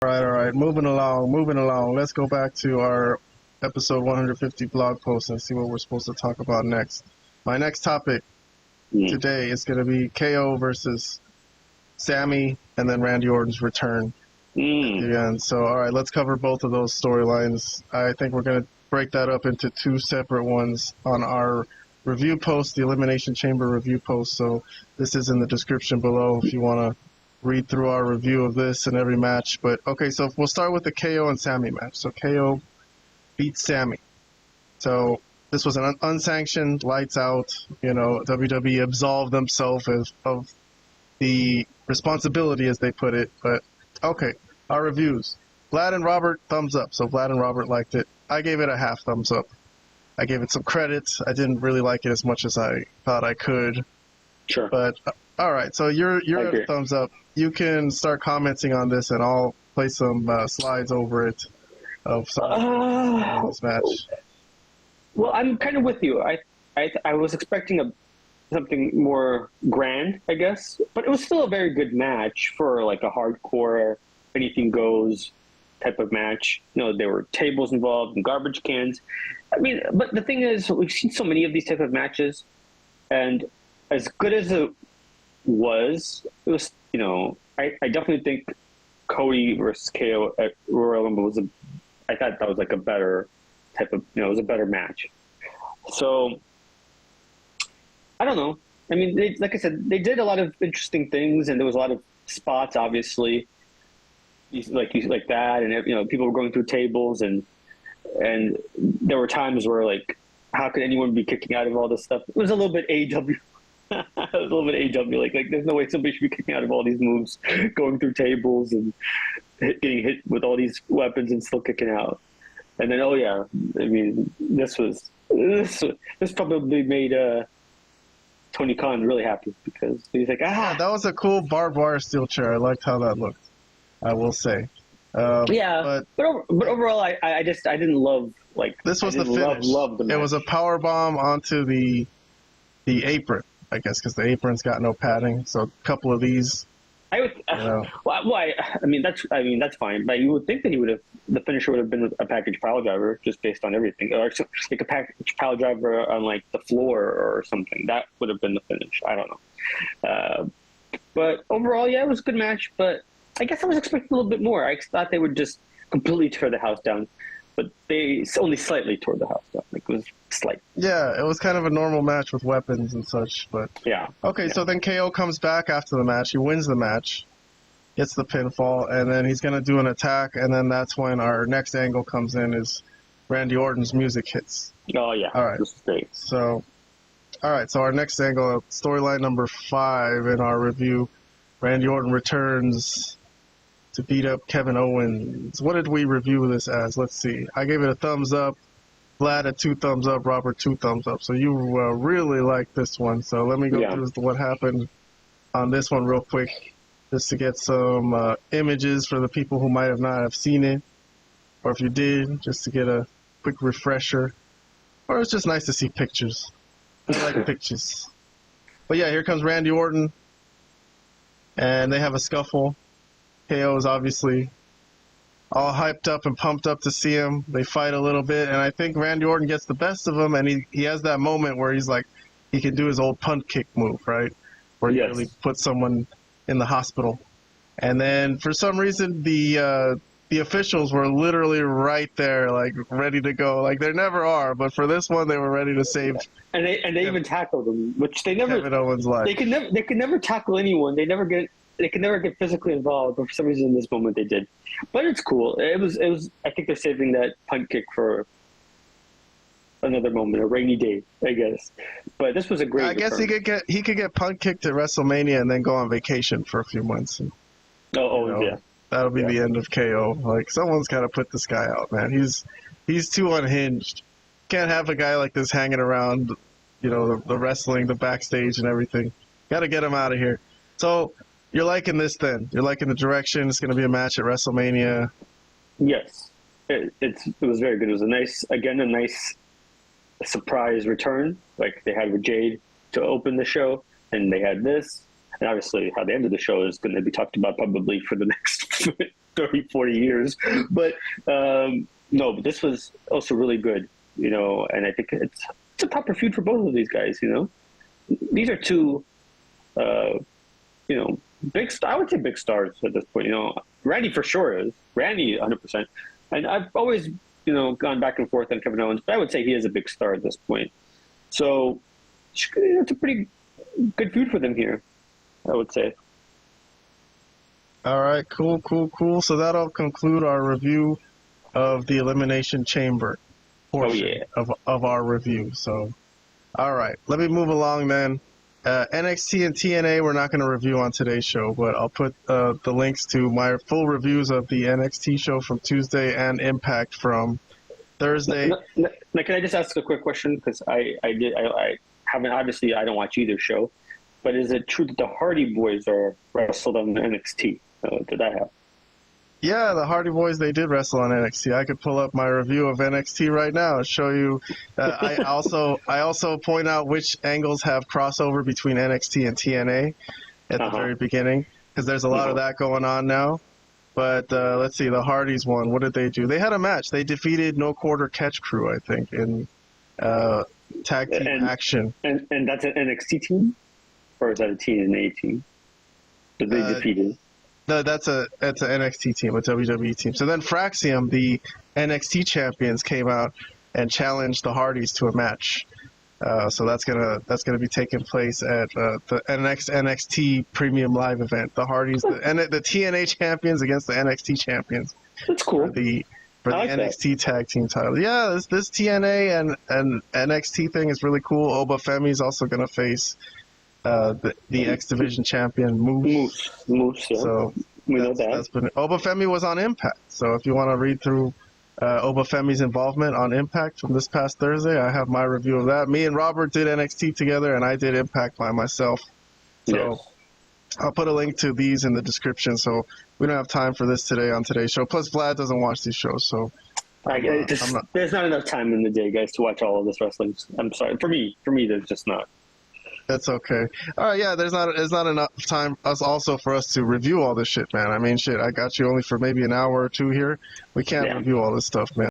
All right. Moving along. Let's go back to our episode 150 blog post and see what we're supposed to talk about next. My next topic today is going to be KO versus Sami and then Randy Orton's return. And so, all right, let's cover both of those storylines. I think we're going to break that up into two separate ones on our review post, the Elimination Chamber review post. So this is in the description below if you want to read through our review of this and every match. But okay, so we'll start with the KO and Sami match. So KO beats Sami. So this was an unsanctioned, lights out. WWE absolved themselves of the responsibility, as they put it. But okay, our reviews. Vlad and Robert, thumbs up. So Vlad and Robert liked it. I gave it a half thumbs up. I gave it some credit. I didn't really like it as much as I thought I could. Sure. But all right, so you're at a thumbs up. You can start commenting on this, and I'll play some slides over it of some this match. Well, I'm kind of with you. I was expecting something more grand, I guess, but it was still a very good match for like a hardcore, anything goes type of match. There were tables involved and garbage cans. I mean, but the thing is, we've seen so many of these type of matches, and as good as it was, I definitely think Cody versus KO at Royal Rumble I thought that was like a better type of, it was a better match. So, I don't know. I mean, like I said, they did a lot of interesting things, and there was a lot of spots, obviously, like that, and people were going through tables, and there were times where like, how could anyone be kicking out of all this stuff? It was a little bit AEW. It was a little bit AEW. Like there's no way somebody should be kicking out of all these moves, going through tables and getting hit with all these weapons and still kicking out. And then, I mean, this probably made Tony Khan really happy, because he's like, that was a cool barbed wire steel chair. I liked how that looked, I will say. But overall, I didn't love, like, this was the finish. Love the match. It was a power bomb onto the apron, I guess, because the apron's got no padding. So a couple of these. I mean that's fine, but you would think that the finisher would have been a package pile driver, just based on everything, or like a package pile driver on like the floor or something. That would have been the finish. I don't know. But overall, it was a good match. But I guess I was expecting a little bit more. I thought they would just completely tear the house down, but they only slightly tore the house down. Like, it was slight. Yeah, it was kind of a normal match with weapons and such. But so then KO comes back after the match. He wins the match, gets the pinfall, and then he's going to do an attack, and then that's when our next angle comes in, is Randy Orton's music hits. Oh, yeah. All right. This is great. So our next angle, storyline number 5 in our review, Randy Orton returns to beat up Kevin Owens. What did we review this as? Let's see. I gave it a thumbs up. Vlad a 2 thumbs up. Robert 2 thumbs up. So you really liked this one. So let me go through what happened on this one real quick, just to get some images for the people who might not have seen it, or if you did, just to get a quick refresher. Or it's just nice to see pictures. I like pictures. But yeah, here comes Randy Orton, and they have a scuffle. KO is obviously all hyped up and pumped up to see him. They fight a little bit, and I think Randy Orton gets the best of him, and he has that moment where he's like, he can do his old punt kick move, right? Where he really puts someone in the hospital. And then for some reason, the officials were literally right there, like ready to go. Like they never are, but for this one, they were ready to save. And they even tackled him, which they never. Kevin Owens' life. They could never tackle anyone. They could never get physically involved, but for some reason in this moment they did. But it's cool. It was. I think they're saving that punt kick for another moment, a rainy day, I guess. But this was a great. I guess return. he could get punt kicked at WrestleMania and then go on vacation for a few months. And, yeah. That'll be the end of KO. Like, someone's got to put this guy out, man. He's too unhinged. Can't have a guy like this hanging around, the wrestling, the backstage and everything. Got to get him out of here. So you're liking this then? You're liking the direction? It's going to be a match at WrestleMania? Yes. It was very good. It was a nice surprise return, like they had with Jade to open the show, and they had this. And obviously how the end of the show is going to be talked about probably for the next 30, 40 years. But no, but this was also really good, and I think it's a tougher feud for both of these guys, These are two, big. I would say big stars at this point. Randy for sure is. Randy 100%. And I've always, gone back and forth on Kevin Owens, but I would say he is a big star at this point. So it's a pretty good feud for them here, I would say. All right, cool. So that'll conclude our review of the Elimination Chamber portion of our review. So, all right, let me move along then. NXT and TNA we're not going to review on today's show, but I'll put the links to my full reviews of the NXT show from Tuesday and Impact from Thursday. Now, can I just ask a quick question? Because I haven't, obviously I don't watch either show, but is it true that the Hardy Boys are wrestled on NXT? Did I have? Yeah, the Hardy Boys, they did wrestle on NXT. I could pull up my review of NXT right now and show you. I also point out which angles have crossover between NXT and TNA at the very beginning, because there's a lot of that going on now. But let's see, the Hardys won. What did they do? They had a match. They defeated No Quarter Catch Crew, I think, in tag team action. And that's an NXT team? Or is that a TNA team that they defeated? No, that's an NXT team, a WWE team. So then Fraxium, the NXT champions, came out and challenged the Hardys to a match. So that's gonna be taking place at the NXT Premium Live event. The Hardys, the TNA champions against the NXT champions. That's cool. For the NXT tag team title. Yeah, this TNA and NXT thing is really cool. Oba Femi is also gonna face the X Division champion Moose. Yeah. So we know that. Oba Femi was on Impact. So if you want to read through Oba Femi's involvement on Impact from this past Thursday, I have my review of that. Me and Robert did NXT together, and I did Impact by myself. So I'll put a link to these in the description. So we don't have time for this today on today's show. Plus, Vlad doesn't watch these shows, so there's not enough time in the day, guys, to watch all of this wrestling. I'm sorry. For me, there's just not. That's okay. All right, yeah, there's not enough time for us to review all this shit, man. I mean, shit, I got you only for maybe an hour or two here. We can't review all this stuff, man.